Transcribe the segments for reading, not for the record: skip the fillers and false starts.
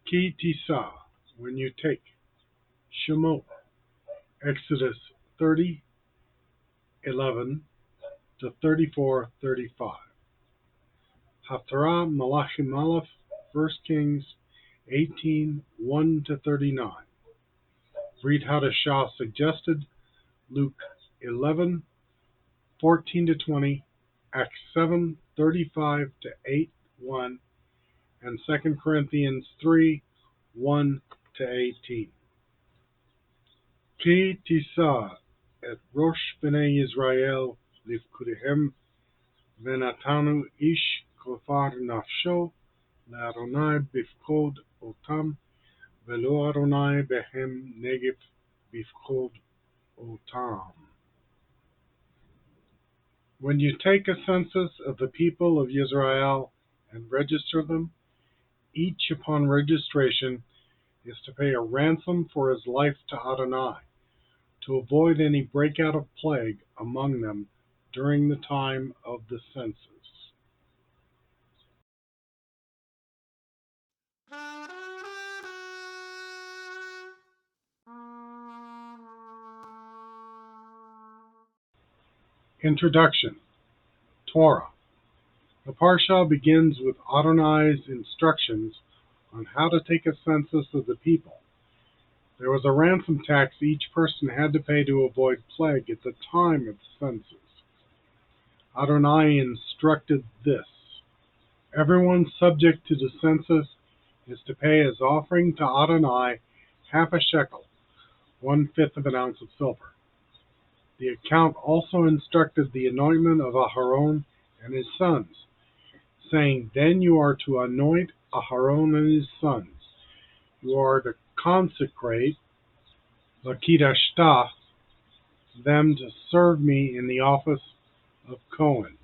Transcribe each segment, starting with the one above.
Ki Tissa, when you take. Shemot, Exodus 30:11 to 34:35. Haftarah Malachim Alef, 1 Kings 18:1 to 39. Read Hadashah suggested, Luke 11:14 to 20, Acts 7:35 to 8:1, and 2 Corinthians 3:1 to 18. Ki Tissa et Rosh Bnei Isra'el Lifkudehem Venatanu Ish Kofar Nafsho LaAdonai Bifkod Otam Velo Adonai Behem Negif Bifkod Otam. When you take a census of the people of Israel and register them, each upon registration is to pay a ransom for his life to Adonai, to avoid any breakout of plague among them during the time of the census. Introduction. Torah. The Parsha begins with Adonai's instructions on how to take a census of the people. There was a ransom tax each person had to pay to avoid plague at the time of the census. Adonai instructed this: everyone subject to the census is to pay as offering to Adonai half a shekel, 1/5 of an ounce of silver. The account also instructed the anointment of Aharon and his sons, saying, then you are to anoint Aharon and his sons. You are to consecrate Lakidashtah them to serve me in the office of Cohen.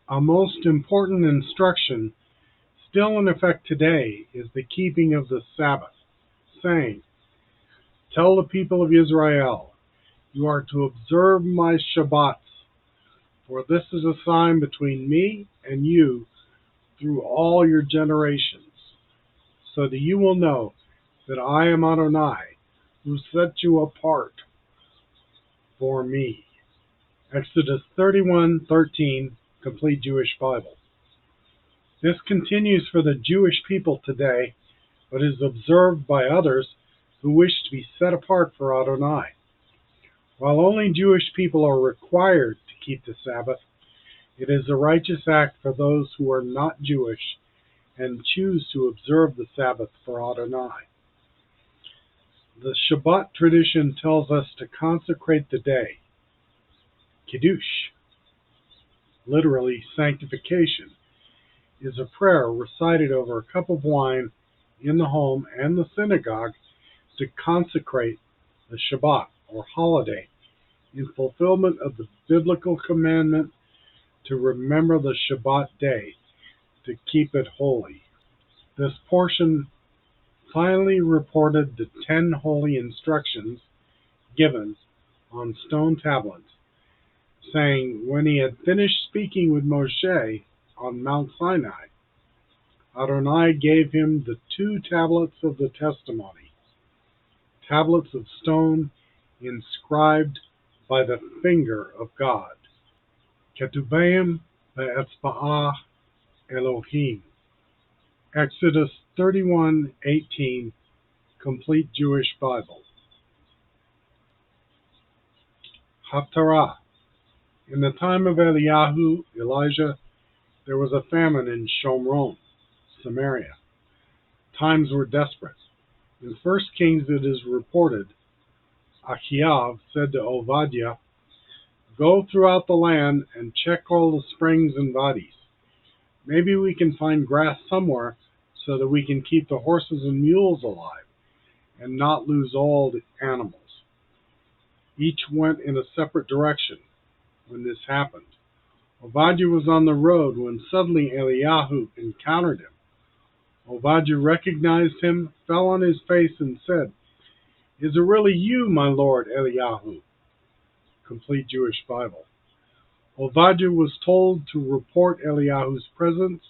A most important instruction still in effect today is the keeping of the Sabbath, saying, tell the people of Israel, you are to observe my Shabbats, for this is a sign between me and you through all your generations, so that you will know that I am Adonai, who set you apart for me. Exodus 31:13, Complete Jewish Bible. This continues for the Jewish people today, but is observed by others who wish to be set apart for Adonai. While only Jewish people are required to keep the Sabbath, it is a righteous act for those who are not Jewish and choose to observe the Sabbath for Adonai. The Shabbat tradition tells us to consecrate the day. Kiddush, literally sanctification, is a prayer recited over a cup of wine in the home and the synagogue to consecrate the Shabbat, or holiday, in fulfillment of the biblical commandment to remember the Shabbat day, to keep it holy. This portion finally reported the 10 holy instructions given on stone tablets, saying, when he had finished speaking with Moshe on Mount Sinai, Adonai gave him the 2 tablets of the testimony, tablets of stone inscribed by the finger of God. Ketubeim be'etzba'ah Elohim. Exodus 31:18, Complete Jewish Bible. Haftarah. In the time of Elijah, there was a famine in Shomron, Samaria. Times were desperate. In 1 Kings it is reported, Achiav said to Obadiah, go throughout the land and check all the springs and wadis. Maybe we can find grass somewhere so that we can keep the horses and mules alive and not lose all the animals. Each went in a separate direction when this happened. Obadiah was on the road when suddenly Eliyahu encountered him. Obadiah recognized him, fell on his face, and said, is it really you, my lord Eliyahu? Complete Jewish Bible. Obadiah was told to report Eliyahu's presence,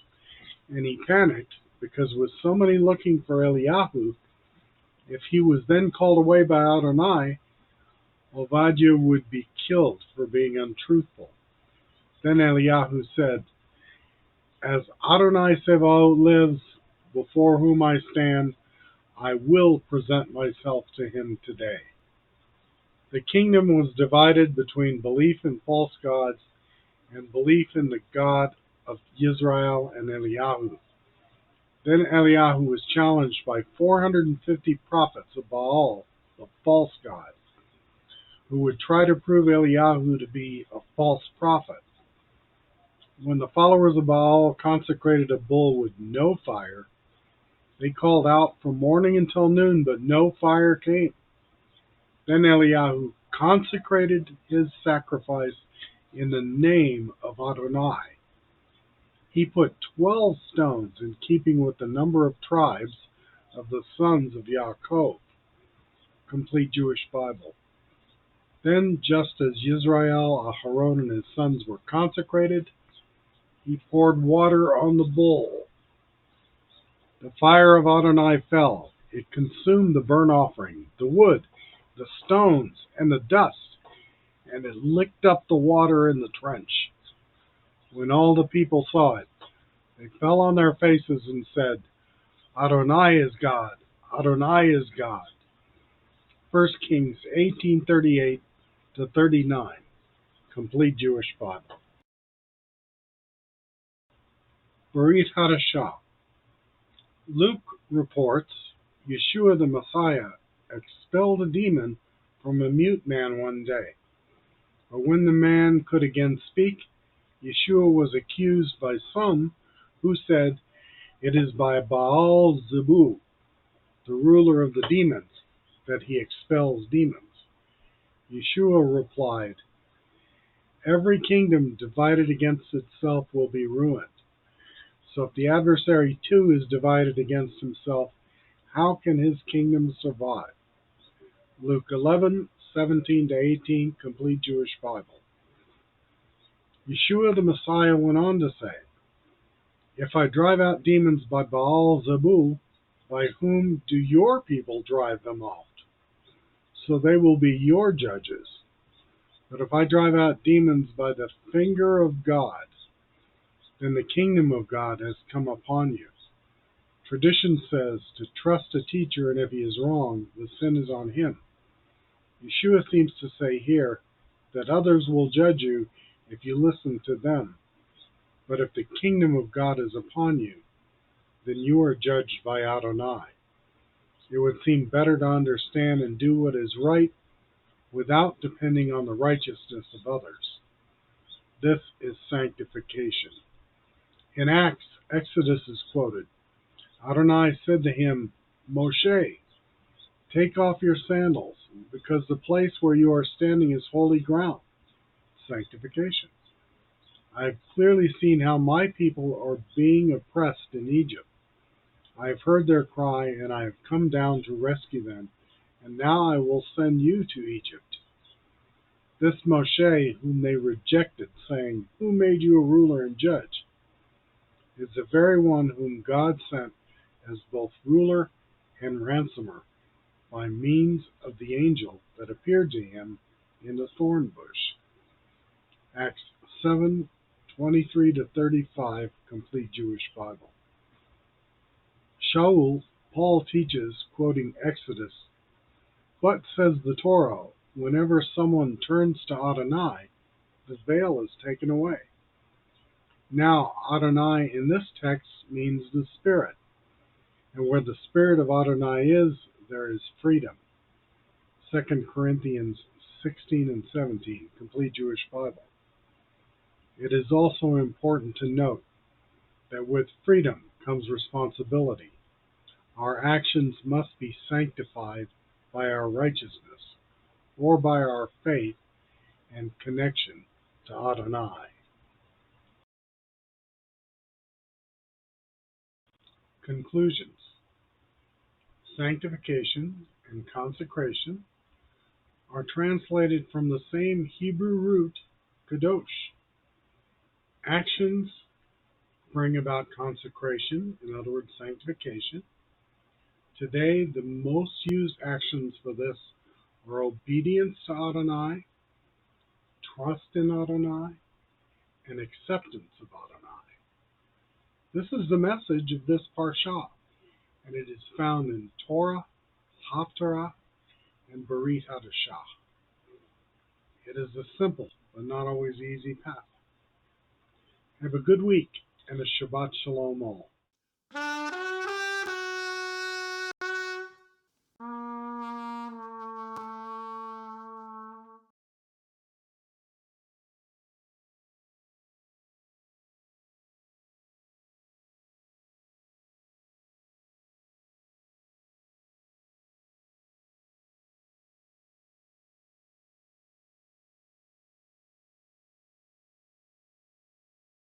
and he panicked because with so many looking for Eliyahu, if he was then called away by Adonai, Obadiah would be killed for being untruthful. Then Eliyahu said, "As Adonai Sebaot lives, before whom I stand, I will present myself to him today." The kingdom was divided between belief in false gods and belief in the God of Israel and Eliyahu. Then Eliyahu was challenged by 450 prophets of Baal, the false god, who would try to prove Eliyahu to be a false prophet. When the followers of Baal consecrated a bull with no fire, they called out from morning until noon, but no fire came. Then Eliyahu consecrated his sacrifice in the name of Adonai. He put 12 stones in keeping with the number of tribes of the sons of Yaakov. Complete Jewish Bible. Then, just as Isra'el, Aharon, and his sons were consecrated, he poured water on the bull. The fire of Adonai fell. It consumed the burnt offering, the wood, the stones, and the dust, and it licked up the water in the trench. When all the people saw it, they fell on their faces and said, "Adonai is God! Adonai is God!" 1 Kings 18:38-39. Complete Jewish Bible. Berit Hadashah. Luke reports Yeshua the Messiah expelled a demon from a mute man one day. But when the man could again speak, Yeshua was accused by some who said, "It is by Baal Zebub, the ruler of the demons, that he expels demons." Yeshua replied, "Every kingdom divided against itself will be ruined. So if the adversary too is divided against himself, how can his kingdom survive?" Luke 11:17-18, Complete Jewish Bible. Yeshua the Messiah went on to say, "If I drive out demons by Baal Zebub, by whom do your people drive them out? So they will be your judges. But if I drive out demons by the finger of God, then the kingdom of God has come upon you." Tradition says to trust a teacher, and if he is wrong, the sin is on him. Yeshua seems to say here that others will judge you if you listen to them. But if the kingdom of God is upon you, then you are judged by Adonai. It would seem better to understand and do what is right without depending on the righteousness of others. This is sanctification. In Acts, Exodus is quoted. Adonai said to him, "Moshe, take off your sandals, because the place where you are standing is holy ground." Sanctification. I have clearly seen how my people are being oppressed in Egypt. I have heard their cry, and I have come down to rescue them, and now I will send you to Egypt. This Moshe, whom they rejected, saying, "Who made you a ruler and judge?" is the very one whom God sent as both ruler and ransomer by means of the angel that appeared to him in the thorn bush. Acts 7:23-35, Complete Jewish Bible. Shaul, Paul teaches, quoting Exodus, "But, says the Torah, whenever someone turns to Adonai, the veil is taken away." Now, Adonai in this text means the Spirit, and where the Spirit of Adonai is, there is freedom. 2 Corinthians 16:17, Complete Jewish Bible. It is also important to note that with freedom comes responsibility. Our actions must be sanctified by our righteousness, or by our faith and connection to Adonai. Conclusions. Sanctification and consecration are translated from the same Hebrew root, kadosh. Actions bring about consecration, in other words, sanctification. Today, the most used actions for this are obedience to Adonai, trust in Adonai, and acceptance of Adonai. This is the message of this parsha, and it is found in Torah, Haftarah, and Hadashah. It is a simple but not always easy path. Have a good week and a Shabbat Shalom all.